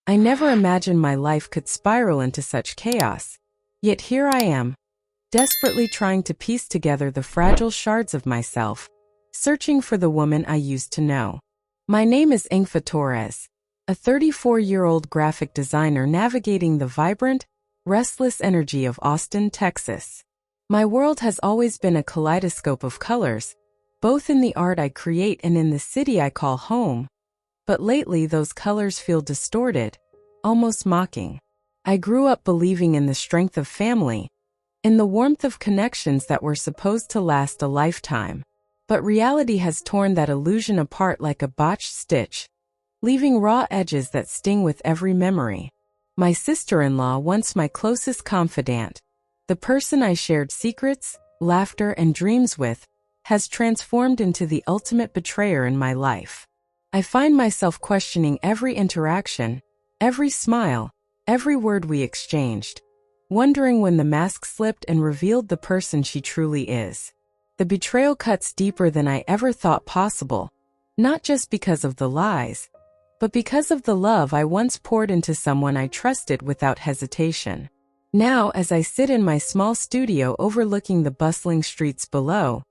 I never imagined my life could spiral into such chaos. Yet here I am, desperately trying to piece together the fragile shards of myself, searching for the woman I used to know. My name is Engfa Torres, a 34-year-old graphic designer navigating the vibrant, restless energy of Austin, Texas. My world has always been a kaleidoscope of colors, both in the art I create and in the city I call home. But lately those colors feel distorted, almost mocking. I grew up believing in the strength of family, in the warmth of connections that were supposed to last a lifetime. But reality has torn that illusion apart like a botched stitch, leaving raw edges that sting with every memory. My sister-in-law, once my closest confidant, the person I shared secrets, laughter, and dreams with, has transformed into the ultimate betrayer in my life. I find myself questioning every interaction, every smile, every word we exchanged, wondering when the mask slipped and revealed the person she truly is. The betrayal cuts deeper than I ever thought possible, not just because of the lies, but because of the love I once poured into someone I trusted without hesitation. Now, as I sit in my small studio overlooking the bustling streets below,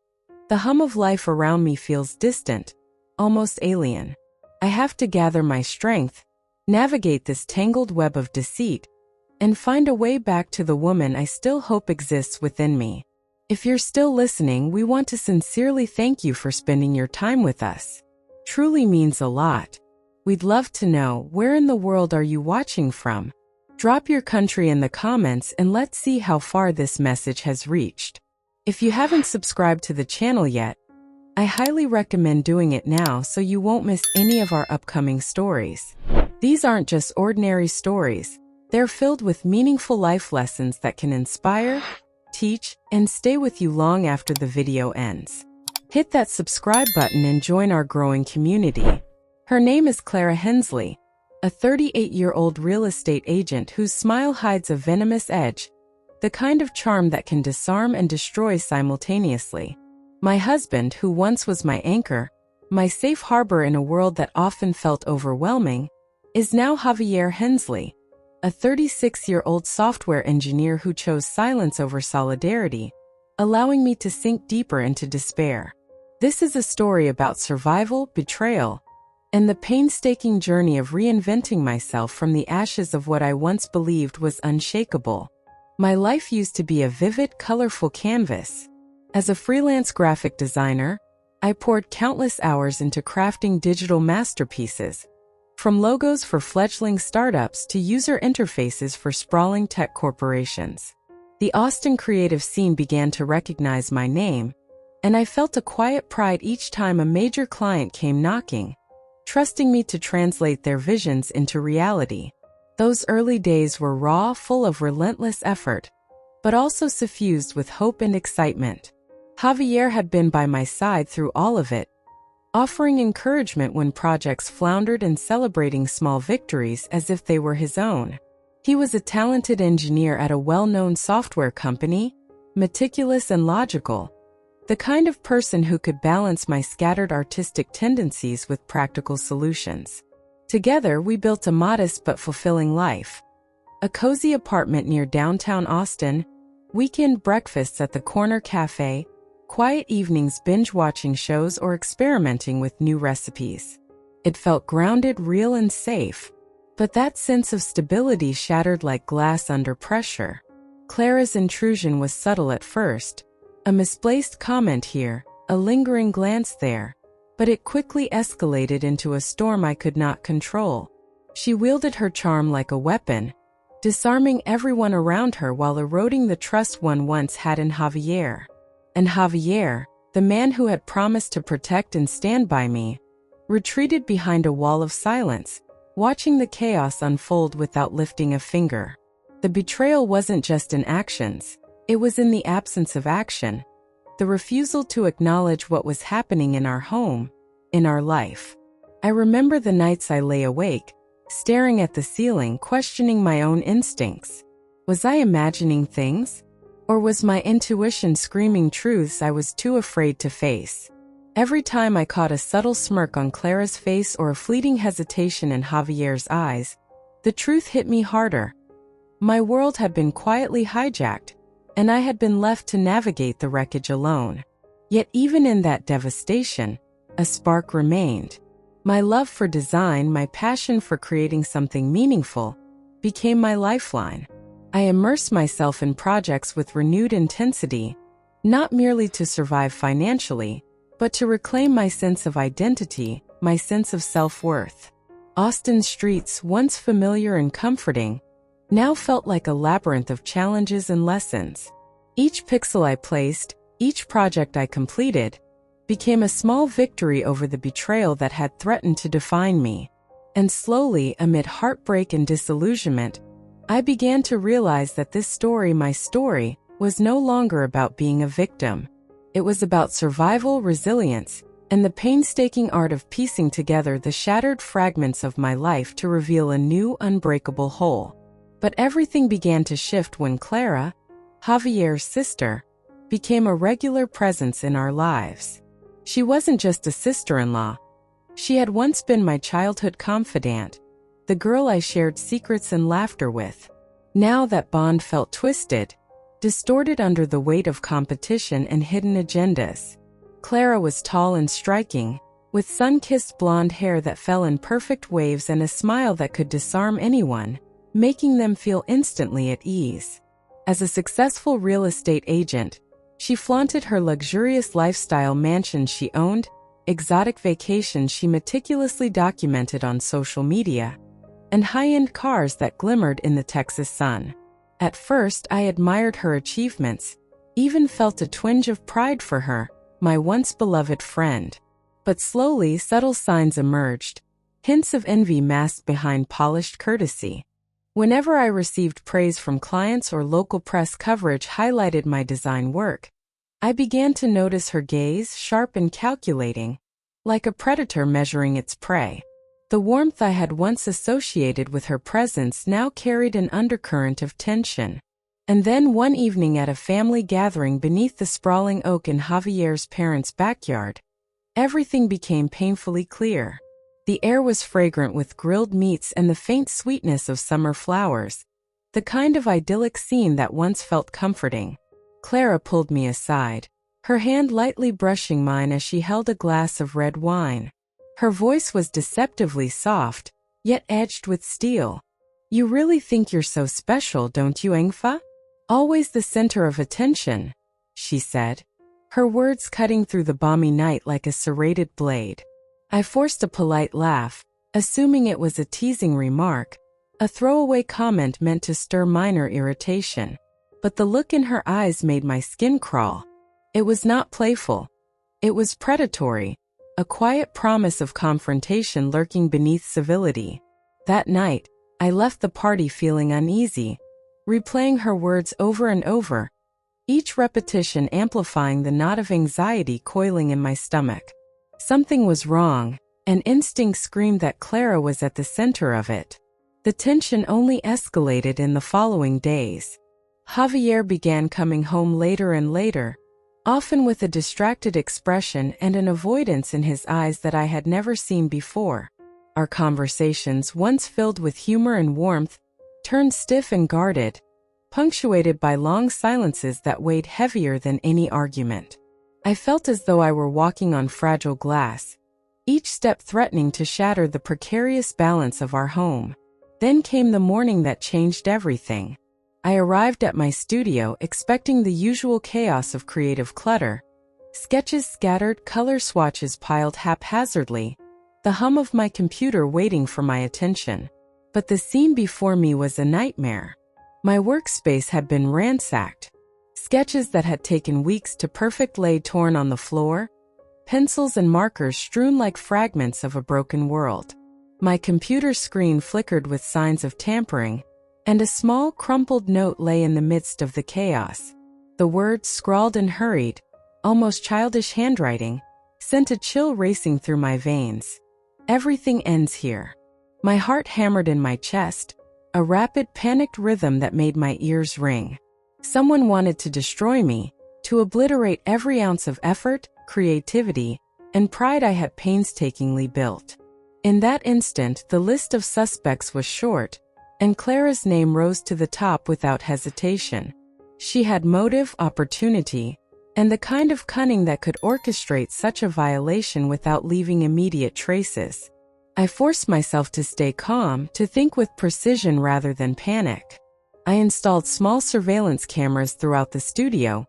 the hum of life around me feels distant, almost alien. I have to gather my strength, navigate this tangled web of deceit, and find a way back to the woman I still hope exists within me. If you're still listening, we want to sincerely thank you for spending your time with us. Truly means a lot. We'd love to know, where in the world are you watching from? Drop your country in the comments and let's see how far this message has reached. If you haven't subscribed to the channel yet, I highly recommend doing it now so you won't miss any of our upcoming stories. These aren't just ordinary stories. They're filled with meaningful life lessons that can inspire, teach, and stay with you long after the video ends. Hit that subscribe button and join our growing community. Her name is Clara Hensley, a 38-year-old real estate agent whose smile hides a venomous edge, the kind of charm that can disarm and destroy simultaneously. My husband, who once was my anchor, my safe harbor in a world that often felt overwhelming, is now Javier Hensley, a 36-year-old software engineer who chose silence over solidarity, allowing me to sink deeper into despair. This is a story about survival, betrayal, and the painstaking journey of reinventing myself from the ashes of what I once believed was unshakable. My life used to be a vivid, colorful canvas. As a freelance graphic designer, I poured countless hours into crafting digital masterpieces, from logos for fledgling startups to user interfaces for sprawling tech corporations. The Austin creative scene began to recognize my name, and I felt a quiet pride each time a major client came knocking, trusting me to translate their visions into reality. Those early days were raw, full of relentless effort, but also suffused with hope and excitement. Javier had been by my side through all of it, offering encouragement when projects floundered and celebrating small victories as if they were his own. He was a talented engineer at a well-known software company, meticulous and logical, the kind of person who could balance my scattered artistic tendencies with practical solutions. Together, we built a modest but fulfilling life. A cozy apartment near downtown Austin, weekend breakfasts at the corner cafe, quiet evenings binge-watching shows or experimenting with new recipes. It felt grounded, real, and safe. But that sense of stability shattered like glass under pressure. Clara's intrusion was subtle at first. A misplaced comment here, a lingering glance there. But it quickly escalated into a storm I could not control. She wielded her charm like a weapon, disarming everyone around her while eroding the trust one once had in Javier. And Javier, the man who had promised to protect and stand by me, retreated behind a wall of silence, watching the chaos unfold without lifting a finger. The betrayal wasn't just in actions, it was in the absence of action, the refusal to acknowledge what was happening in our home, in our life. I remember the nights I lay awake, staring at the ceiling, questioning my own instincts. Was I imagining things? Or was my intuition screaming truths I was too afraid to face? Every time I caught a subtle smirk on Clara's face or a fleeting hesitation in Javier's eyes, The truth hit me harder. My world had been quietly hijacked, and I had been left to navigate the wreckage alone. Yet even in that devastation, a spark remained. My love for design, my passion for creating something meaningful, became my lifeline. I immersed myself in projects with renewed intensity, not merely to survive financially, but to reclaim my sense of identity, my sense of self-worth. Austin's streets, once familiar and comforting, now felt like a labyrinth of challenges and lessons. Each pixel I placed, each project I completed, became a small victory over the betrayal that had threatened to define me. And slowly, amid heartbreak and disillusionment, I began to realize that this story, my story, was no longer about being a victim. It was about survival, resilience, and the painstaking art of piecing together the shattered fragments of my life to reveal a new, unbreakable whole. But everything began to shift when Clara, Javier's sister, became a regular presence in our lives. She wasn't just a sister-in-law. She had once been my childhood confidant, the girl I shared secrets and laughter with. Now that bond felt twisted, distorted under the weight of competition and hidden agendas. Clara was tall and striking, with sun-kissed blonde hair that fell in perfect waves and a smile that could disarm anyone, making them feel instantly at ease. As a successful real estate agent, she flaunted her luxurious lifestyle mansions she owned, exotic vacations she meticulously documented on social media, and high-end cars that glimmered in the Texas sun. At first, I admired her achievements, even felt a twinge of pride for her, my once beloved friend. But slowly, subtle signs emerged, hints of envy masked behind polished courtesy. Whenever I received praise from clients or local press coverage highlighted my design work, I began to notice her gaze, sharp and calculating, like a predator measuring its prey. The warmth I had once associated with her presence now carried an undercurrent of tension. And then one evening at a family gathering beneath the sprawling oak in Javier's parents' backyard, everything became painfully clear. The air was fragrant with grilled meats and the faint sweetness of summer flowers, the kind of idyllic scene that once felt comforting. Clara pulled me aside, her hand lightly brushing mine as she held a glass of red wine. Her voice was deceptively soft, yet edged with steel. "You really think you're so special, don't you, Engfa? Always the center of attention," she said, her words cutting through the balmy night like a serrated blade. I forced a polite laugh, assuming it was a teasing remark, a throwaway comment meant to stir minor irritation. But the look in her eyes made my skin crawl. It was not playful. It was predatory, a quiet promise of confrontation lurking beneath civility. That night, I left the party feeling uneasy, replaying her words over and over, each repetition amplifying the knot of anxiety coiling in my stomach. Something was wrong, an instinct screamed that Clara was at the center of it. The tension only escalated in the following days. Javier began coming home later and later, often with a distracted expression and an avoidance in his eyes that I had never seen before. Our conversations, once filled with humor and warmth, turned stiff and guarded, punctuated by long silences that weighed heavier than any argument. I felt as though I were walking on fragile glass, each step threatening to shatter the precarious balance of our home. Then came the morning that changed everything. I arrived at my studio expecting the usual chaos of creative clutter, sketches scattered, color swatches piled haphazardly, the hum of my computer waiting for my attention. But the scene before me was a nightmare. My workspace had been ransacked. Sketches that had taken weeks to perfect lay torn on the floor, pencils and markers strewn like fragments of a broken world. My computer screen flickered with signs of tampering, and a small, crumpled note lay in the midst of the chaos. The words, scrawled in hurried, almost childish handwriting, sent a chill racing through my veins. "Everything ends here." My heart hammered in my chest, a rapid, panicked rhythm that made my ears ring. Someone wanted to destroy me, to obliterate every ounce of effort, creativity, and pride I had painstakingly built. In that instant, the list of suspects was short, and Clara's name rose to the top without hesitation. She had motive, opportunity, and the kind of cunning that could orchestrate such a violation without leaving immediate traces. I forced myself to stay calm, to think with precision rather than panic. I installed small surveillance cameras throughout the studio,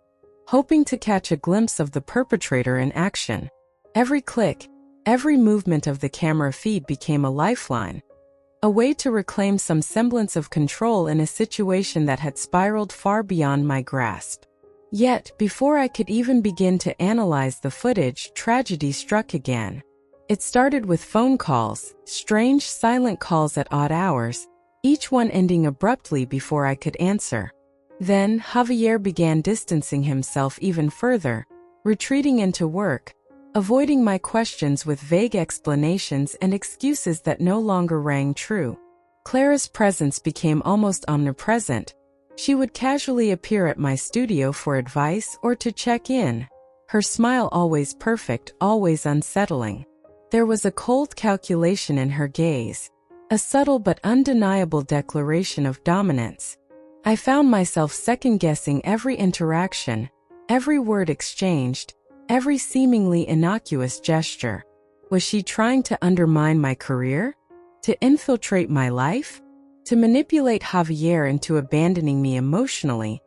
hoping to catch a glimpse of the perpetrator in action. Every click, every movement of the camera feed became a lifeline, a way to reclaim some semblance of control in a situation that had spiraled far beyond my grasp. Yet, before I could even begin to analyze the footage, tragedy struck again. It started with phone calls, strange silent calls at odd hours, each one ending abruptly before I could answer. Then, Javier began distancing himself even further, retreating into work, avoiding my questions with vague explanations and excuses that no longer rang true. Clara's presence became almost omnipresent. She would casually appear at my studio for advice or to check in, her smile always perfect, always unsettling. There was a cold calculation in her gaze, a subtle but undeniable declaration of dominance. I found myself second-guessing every interaction, every word exchanged, every seemingly innocuous gesture. Was she trying to undermine my career? To infiltrate my life? To manipulate Javier into abandoning me emotionally,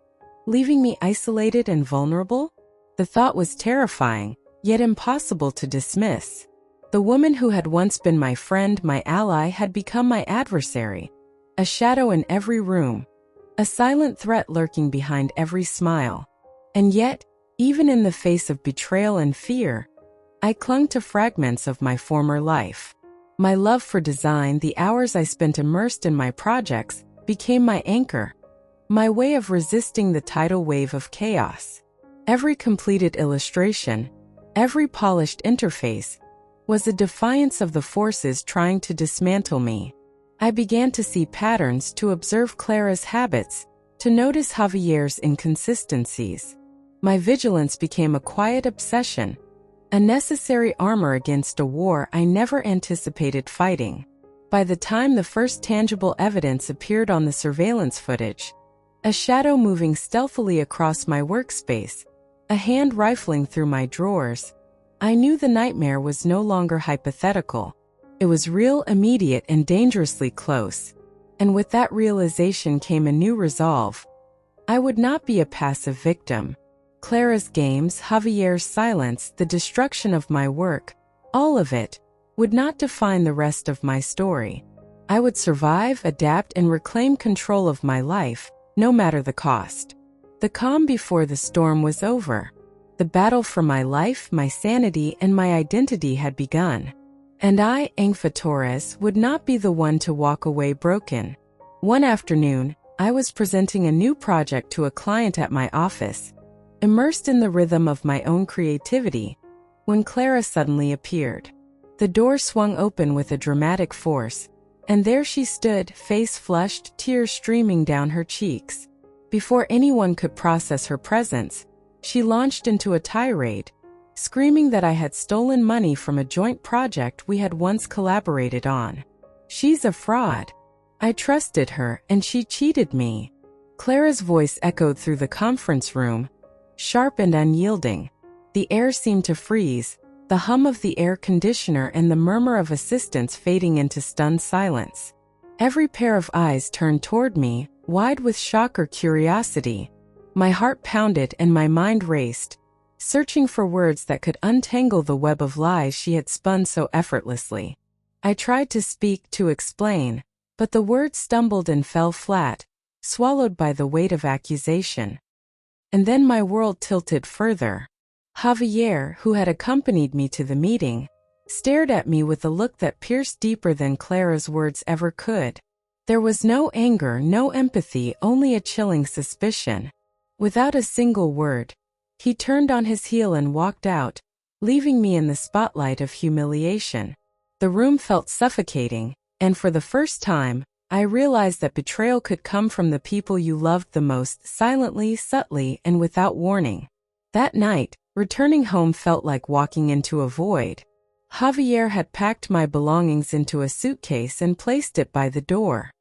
leaving me isolated and vulnerable? The thought was terrifying, yet impossible to dismiss. The woman who had once been my friend, my ally, had become my adversary. A shadow in every room, a silent threat lurking behind every smile. And yet, even in the face of betrayal and fear, I clung to fragments of my former life. My love for design, the hours I spent immersed in my projects, became my anchor, my way of resisting the tidal wave of chaos. Every completed illustration, every polished interface, was a defiance of the forces trying to dismantle me. I began to see patterns, to observe Clara's habits, to notice Javier's inconsistencies. My vigilance became a quiet obsession, a necessary armor against a war I never anticipated fighting. By the time the first tangible evidence appeared on the surveillance footage, a shadow moving stealthily across my workspace, a hand rifling through my drawers, I knew the nightmare was no longer hypothetical. It was real, immediate, and dangerously close. And with that realization came a new resolve. I would not be a passive victim. Clara's games, Javier's silence, the destruction of my work, all of it, would not define the rest of my story. I would survive, adapt, and reclaim control of my life, no matter the cost. The calm before the storm was over. The battle for my life, my sanity, and my identity had begun. And I, Engfa Torres, would not be the one to walk away broken. One afternoon, I was presenting a new project to a client at my office, immersed in the rhythm of my own creativity, when Clara suddenly appeared. The door swung open with a dramatic force, and there she stood, face flushed, tears streaming down her cheeks. Before anyone could process her presence, she launched into a tirade, screaming that I had stolen money from a joint project we had once collaborated on. She's a fraud. I trusted her, and she cheated me. Clara's voice echoed through the conference room, sharp and unyielding. The air seemed to freeze, the hum of the air conditioner and the murmur of assistants fading into stunned silence. Every pair of eyes turned toward me, wide with shock or curiosity. My heart pounded and my mind raced, searching for words that could untangle the web of lies she had spun so effortlessly. I tried to speak, to explain, but the words stumbled and fell flat, swallowed by the weight of accusation. And then my world tilted further. Javier, who had accompanied me to the meeting, stared at me with a look that pierced deeper than Clara's words ever could. There was no anger, no empathy, only a chilling suspicion. Without a single word, he turned on his heel and walked out, leaving me in the spotlight of humiliation. The room felt suffocating, and for the first time, I realized that betrayal could come from the people you loved the most, silently, subtly, and without warning. That night, returning home felt like walking into a void. Javier had packed my belongings into a suitcase and placed it by the door.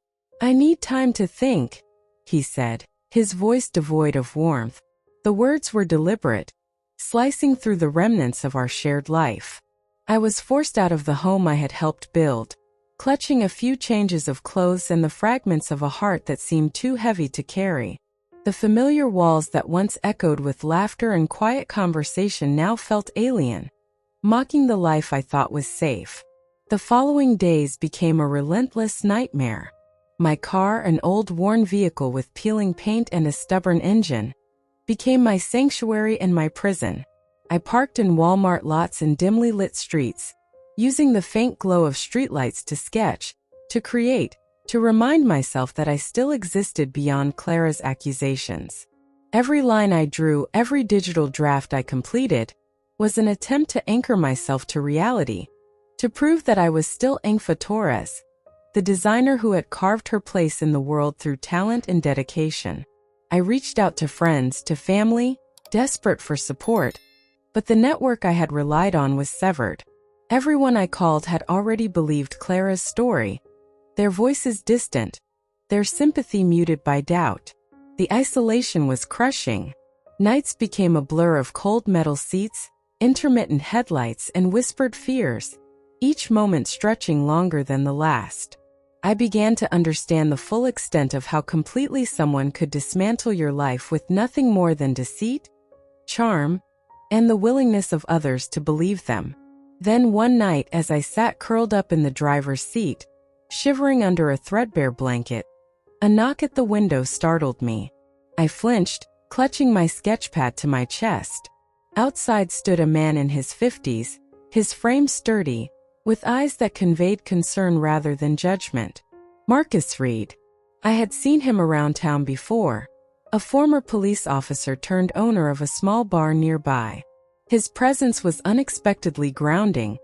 "I need time to think," he said, his voice devoid of warmth. The words were deliberate, slicing through the remnants of our shared life. I was forced out of the home I had helped build, clutching a few changes of clothes and the fragments of a heart that seemed too heavy to carry. The familiar walls that once echoed with laughter and quiet conversation now felt alien, mocking the life I thought was safe. The following days became a relentless nightmare. My car, an old worn vehicle with peeling paint and a stubborn engine, became my sanctuary and my prison. I parked in Walmart lots in dimly lit streets, using the faint glow of streetlights to sketch, to create, to remind myself that I still existed beyond Clara's accusations. Every line I drew, every digital draft I completed, was an attempt to anchor myself to reality, to prove that I was still Engfa Torres, the designer who had carved her place in the world through talent and dedication. I reached out to friends, to family, desperate for support, but the network I had relied on was severed. Everyone I called had already believed Clara's story, their voices distant, their sympathy muted by doubt. The isolation was crushing. Nights became a blur of cold metal seats, intermittent headlights, and whispered fears, each moment stretching longer than the last. I began to understand the full extent of how completely someone could dismantle your life with nothing more than deceit, charm, and the willingness of others to believe them. Then one night, as I sat curled up in the driver's seat, shivering under a threadbare blanket, a knock at the window startled me. I flinched, clutching my sketchpad to my chest. Outside stood a man in his 50s, his frame sturdy, with eyes that conveyed concern rather than judgment. Marcus Reed. I had seen him around town before, a former police officer turned owner of a small bar nearby. His presence was unexpectedly grounding,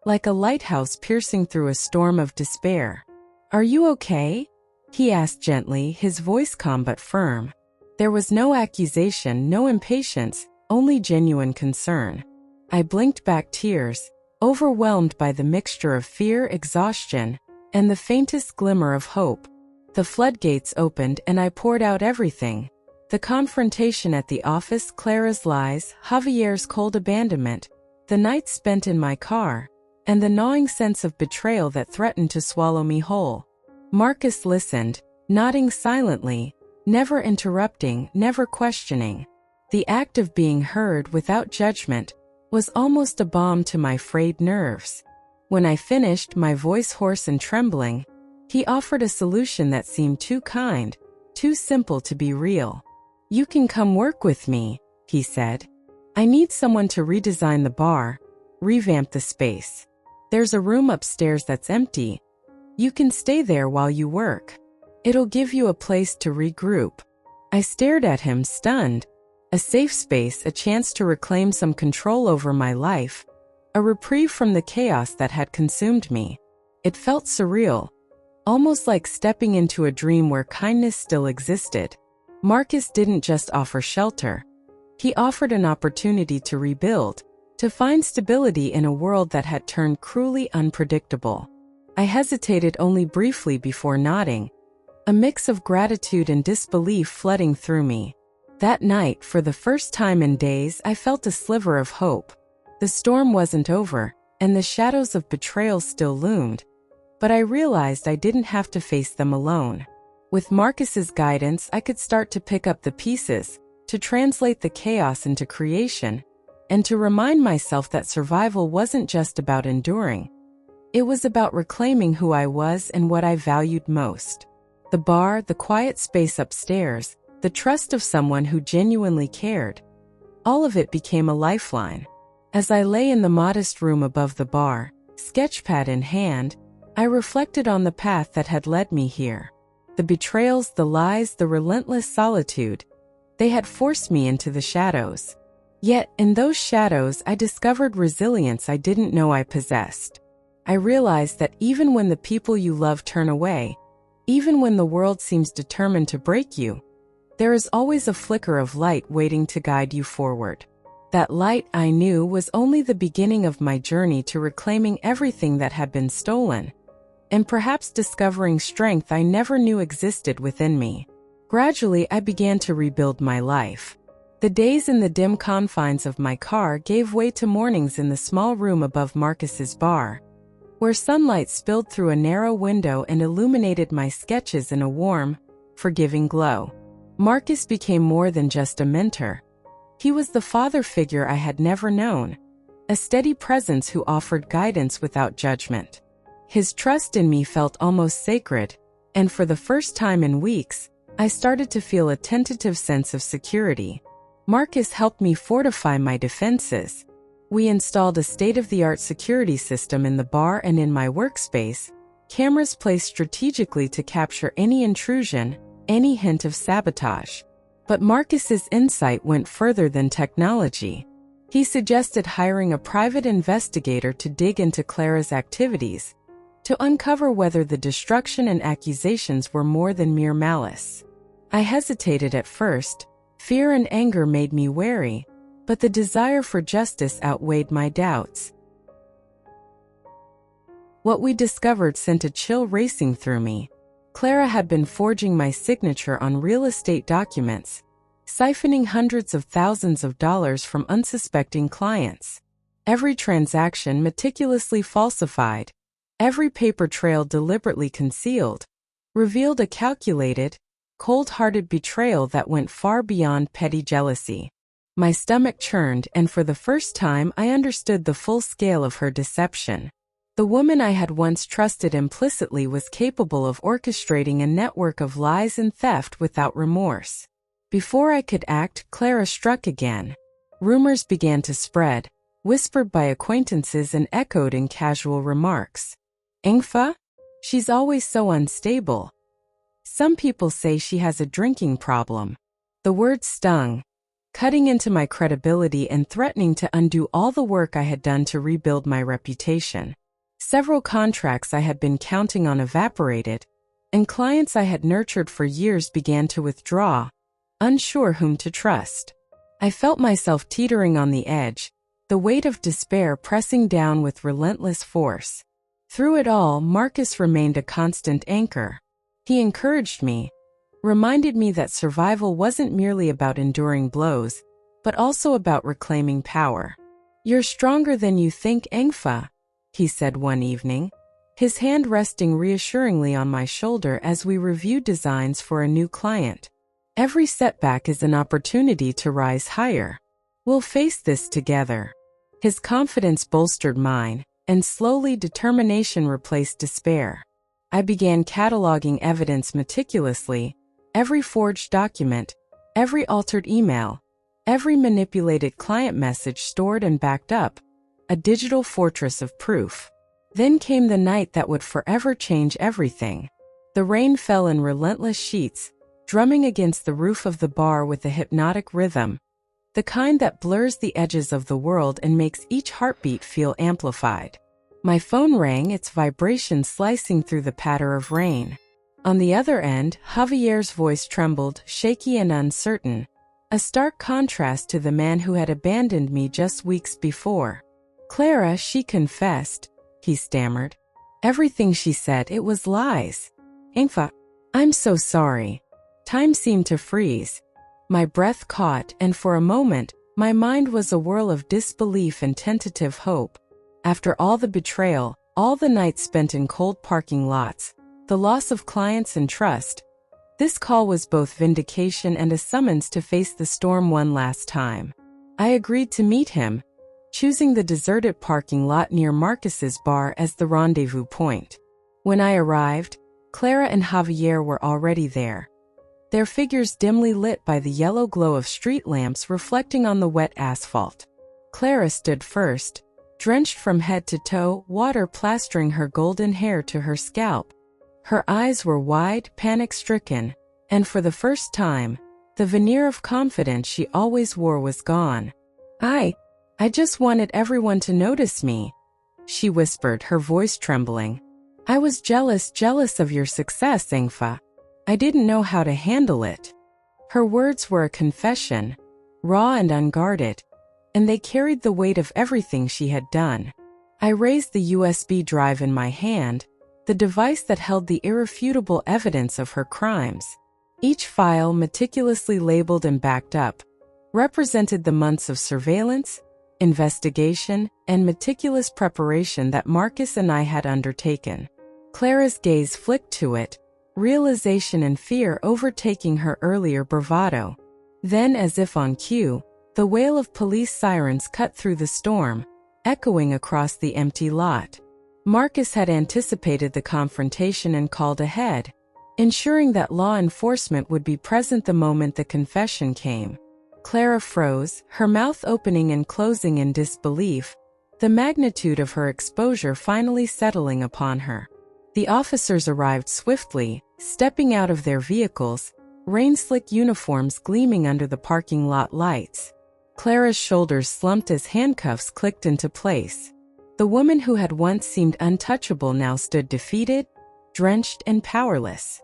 like a lighthouse piercing through a storm of despair. "Are you okay?" he asked gently, his voice calm but firm. There was no accusation, no impatience, only genuine concern. I blinked back tears, overwhelmed by the mixture of fear, exhaustion, and the faintest glimmer of hope. The floodgates opened and I poured out everything. The confrontation at the office, Clara's lies, Javier's cold abandonment, the nights spent in my car, and the gnawing sense of betrayal that threatened to swallow me whole. Marcus listened, nodding silently, never interrupting, never questioning. The act of being heard without judgment was almost a balm to my frayed nerves. When I finished, my voice hoarse and trembling, he offered a solution that seemed too kind, too simple to be real. "You can come work with me," he said. "I need someone to redesign the bar, revamp the space. There's a room upstairs that's empty. You can stay there while you work. It'll give you a place to regroup." I stared at him, stunned. A safe space, a chance to reclaim some control over my life, a reprieve from the chaos that had consumed me. It felt surreal, almost like stepping into a dream where kindness still existed. Marcus didn't just offer shelter. He offered an opportunity to rebuild, to find stability in a world that had turned cruelly unpredictable. I hesitated only briefly before nodding, a mix of gratitude and disbelief flooding through me. That night, for the first time in days, I felt a sliver of hope. The storm wasn't over, and the shadows of betrayal still loomed, but I realized I didn't have to face them alone. With Marcus's guidance, I could start to pick up the pieces, to translate the chaos into creation, and to remind myself that survival wasn't just about enduring. It was about reclaiming who I was and what I valued most. The bar, the quiet space upstairs, the trust of someone who genuinely cared. All of it became a lifeline. As I lay in the modest room above the bar, sketchpad in hand, I reflected on the path that had led me here. The betrayals, the lies, the relentless solitude, they had forced me into the shadows. Yet, in those shadows, I discovered resilience I didn't know I possessed. I realized that even when the people you love turn away, even when the world seems determined to break you, there is always a flicker of light waiting to guide you forward. That light, I knew, was only the beginning of my journey to reclaiming everything that had been stolen. and perhaps discovering strength I never knew existed within me. Gradually, I began to rebuild my life. The days in the dim confines of my car gave way to mornings in the small room above Marcus's bar, where sunlight spilled through a narrow window and illuminated my sketches in a warm, forgiving glow. Marcus became more than just a mentor. He was the father figure I had never known, a steady presence who offered guidance without judgment. His trust in me felt almost sacred, and for the first time in weeks, I started to feel a tentative sense of security. Marcus helped me fortify my defenses. We installed a state-of-the-art security system in the bar and in my workspace, cameras placed strategically to capture any intrusion, any hint of sabotage. But Marcus's insight went further than technology. He suggested hiring a private investigator to dig into Clara's activities, to uncover whether the destruction and accusations were more than mere malice. I hesitated at first. Fear and anger made me wary, but the desire for justice outweighed my doubts. What we discovered sent a chill racing through me. Clara had been forging my signature on real estate documents, siphoning hundreds of thousands of dollars from unsuspecting clients. Every transaction meticulously falsified, every paper trail deliberately concealed, revealed a calculated, cold-hearted betrayal that went far beyond petty jealousy. My stomach churned, and for the first time I understood the full scale of her deception. The woman I had once trusted implicitly was capable of orchestrating a network of lies and theft without remorse. Before I could act, Clara struck again. Rumors began to spread, whispered by acquaintances and echoed in casual remarks. Engfa? She's always so unstable. Some people say she has a drinking problem. The words stung, cutting into my credibility and threatening to undo all the work I had done to rebuild my reputation. Several contracts I had been counting on evaporated, and clients I had nurtured for years began to withdraw, unsure whom to trust. I felt myself teetering on the edge, the weight of despair pressing down with relentless force. Through it all, Marcus remained a constant anchor. He encouraged me, reminded me that survival wasn't merely about enduring blows, but also about reclaiming power. "You're stronger than you think, Engfa," he said one evening, his hand resting reassuringly on my shoulder as we reviewed designs for a new client. "Every setback is an opportunity to rise higher. We'll face this together." His confidence bolstered mine, and slowly determination replaced despair. I began cataloging evidence meticulously, every forged document, every altered email, every manipulated client message stored and backed up, a digital fortress of proof. Then came the night that would forever change everything. The rain fell in relentless sheets, drumming against the roof of the bar with a hypnotic rhythm, the kind that blurs the edges of the world and makes each heartbeat feel amplified. My phone rang, its vibration slicing through the patter of rain. On the other end, Javier's voice trembled, shaky and uncertain, a stark contrast to the man who had abandoned me just weeks before. "Clara," she confessed, he stammered. "Everything she said, it was lies. Engfa, I'm so sorry." Time seemed to freeze. My breath caught, and for a moment, my mind was a whirl of disbelief and tentative hope. After all the betrayal, all the nights spent in cold parking lots, the loss of clients and trust, this call was both vindication and a summons to face the storm one last time. I agreed to meet him, choosing the deserted parking lot near Marcus's bar as the rendezvous point. When I arrived, Clara and Javier were already there, their figures dimly lit by the yellow glow of street lamps reflecting on the wet asphalt. Clara stood first, drenched from head to toe, water plastering her golden hair to her scalp. Her eyes were wide, panic-stricken, and for the first time, the veneer of confidence she always wore was gone. I just wanted everyone to notice me," she whispered, her voice trembling. "I was jealous of your success, Engfa. I didn't know how to handle it." Her words were a confession, raw and unguarded, and they carried the weight of everything she had done. I raised the USB drive in my hand, the device that held the irrefutable evidence of her crimes. Each file, meticulously labeled and backed up, represented the months of surveillance, investigation, and meticulous preparation that Marcus and I had undertaken. Clara's gaze flicked to it, realization and fear overtaking her earlier bravado. Then, as if on cue, the wail of police sirens cut through the storm, echoing across the empty lot. Marcus had anticipated the confrontation and called ahead, ensuring that law enforcement would be present the moment the confession came. Clara froze, her mouth opening and closing in disbelief, the magnitude of her exposure finally settling upon her. The officers arrived swiftly, stepping out of their vehicles, rain-slick uniforms gleaming under the parking lot lights. Clara's shoulders slumped as handcuffs clicked into place. The woman who had once seemed untouchable now stood defeated, drenched, and powerless.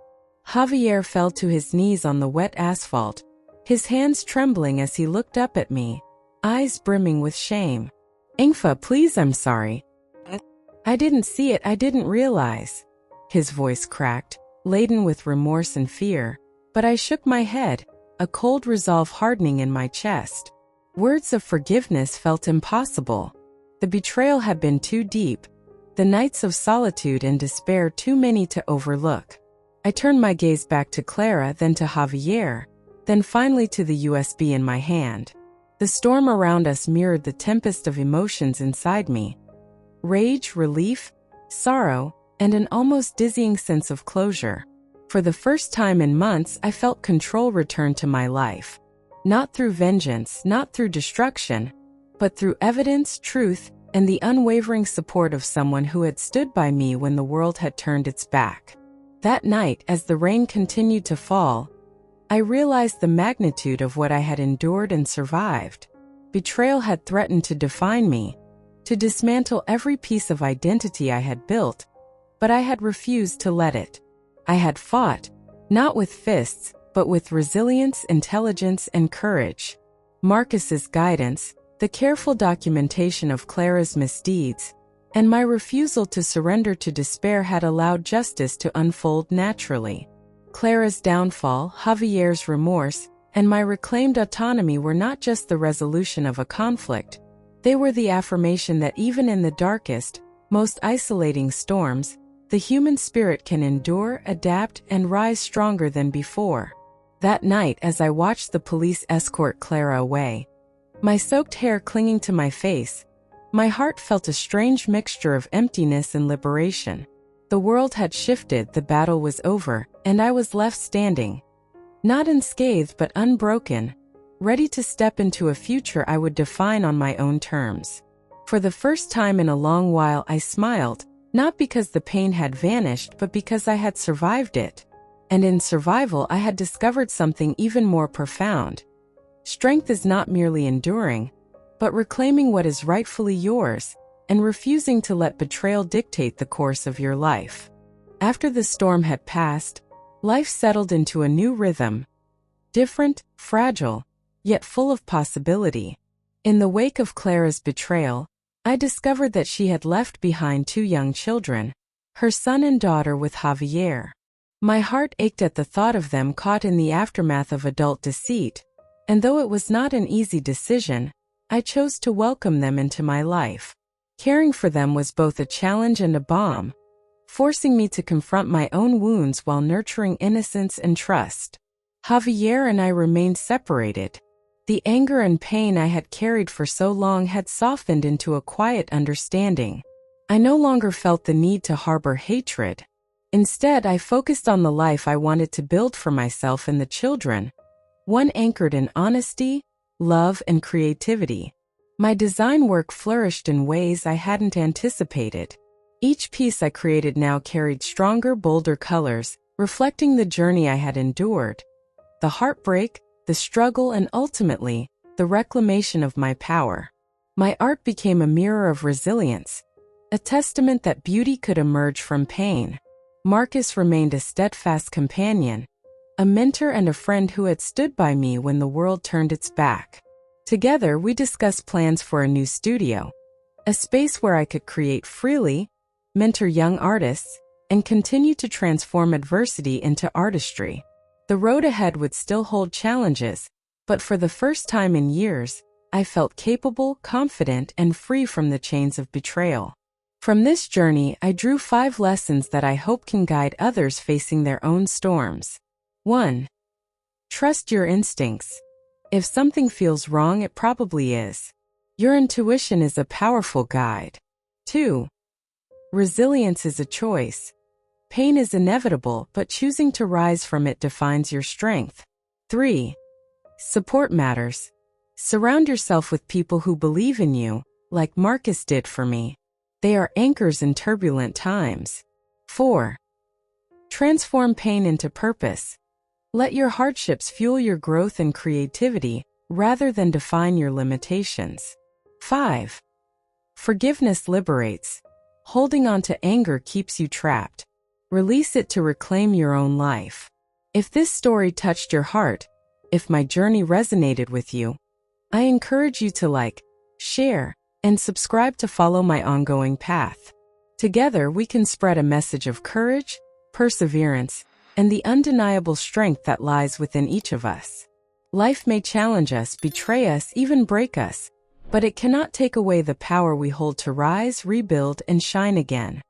Javier fell to his knees on the wet asphalt, his hands trembling as he looked up at me, eyes brimming with shame. "Engfa, please, I'm sorry. I didn't see it, I didn't realize." His voice cracked, laden with remorse and fear, but I shook my head, a cold resolve hardening in my chest. Words of forgiveness felt impossible. The betrayal had been too deep, the nights of solitude and despair too many to overlook. I turned my gaze back to Clara, then to Javier, then finally to the USB in my hand. The storm around us mirrored the tempest of emotions inside me. Rage, relief, sorrow, and an almost dizzying sense of closure. For the first time in months, I felt control return to my life. Not through vengeance, not through destruction, but through evidence, truth, and the unwavering support of someone who had stood by me when the world had turned its back. That night, as the rain continued to fall, I realized the magnitude of what I had endured and survived. Betrayal had threatened to define me, to dismantle every piece of identity I had built, but I had refused to let it. I had fought, not with fists, but with resilience, intelligence, and courage. Marcus's guidance, the careful documentation of Clara's misdeeds, and my refusal to surrender to despair had allowed justice to unfold naturally. Clara's downfall, Javier's remorse, and my reclaimed autonomy were not just the resolution of a conflict. They were the affirmation that even in the darkest, most isolating storms, the human spirit can endure, adapt, and rise stronger than before. That night, as I watched the police escort Clara away, my soaked hair clinging to my face, my heart felt a strange mixture of emptiness and liberation. The world had shifted, the battle was over, and I was left standing. Not unscathed but unbroken, ready to step into a future I would define on my own terms. For the first time in a long while I smiled, not because the pain had vanished but because I had survived it. And in survival I had discovered something even more profound. Strength is not merely enduring, but reclaiming what is rightfully yours, and refusing to let betrayal dictate the course of your life. After the storm had passed, life settled into a new rhythm. Different, fragile, yet full of possibility. In the wake of Clara's betrayal, I discovered that she had left behind 2 young children, her son and daughter with Javier. My heart ached at the thought of them caught in the aftermath of adult deceit, and though it was not an easy decision, I chose to welcome them into my life. Caring for them was both a challenge and a balm, forcing me to confront my own wounds while nurturing innocence and trust. Javier and I remained separated. The anger and pain I had carried for so long had softened into a quiet understanding. I no longer felt the need to harbor hatred. Instead, I focused on the life I wanted to build for myself and the children, one anchored in honesty, love, and creativity. My design work flourished in ways I hadn't anticipated. Each piece I created now carried stronger, bolder colors, reflecting the journey I had endured, the heartbreak, the struggle, and ultimately, the reclamation of my power. My art became a mirror of resilience, a testament that beauty could emerge from pain. Marcus remained a steadfast companion, a mentor and a friend who had stood by me when the world turned its back. Together, we discussed plans for a new studio, a space where I could create freely, mentor young artists, and continue to transform adversity into artistry. The road ahead would still hold challenges, but for the first time in years, I felt capable, confident, and free from the chains of betrayal. From this journey, I drew 5 lessons that I hope can guide others facing their own storms. 1. Trust your instincts. If something feels wrong, it probably is. Your intuition is a powerful guide. 2. Resilience is a choice. Pain is inevitable, but choosing to rise from it defines your strength. 3. Support matters. Surround yourself with people who believe in you, like Marcus did for me. They are anchors in turbulent times. 4. Transform pain into purpose. Let your hardships fuel your growth and creativity, rather than define your limitations. 5. Forgiveness liberates. Holding on to anger keeps you trapped. Release it to reclaim your own life. If this story touched your heart, if my journey resonated with you, I encourage you to like, share, and subscribe to follow my ongoing path. Together, we can spread a message of courage, perseverance, and the undeniable strength that lies within each of us. Life may challenge us, betray us, even break us, but it cannot take away the power we hold to rise, rebuild, and shine again.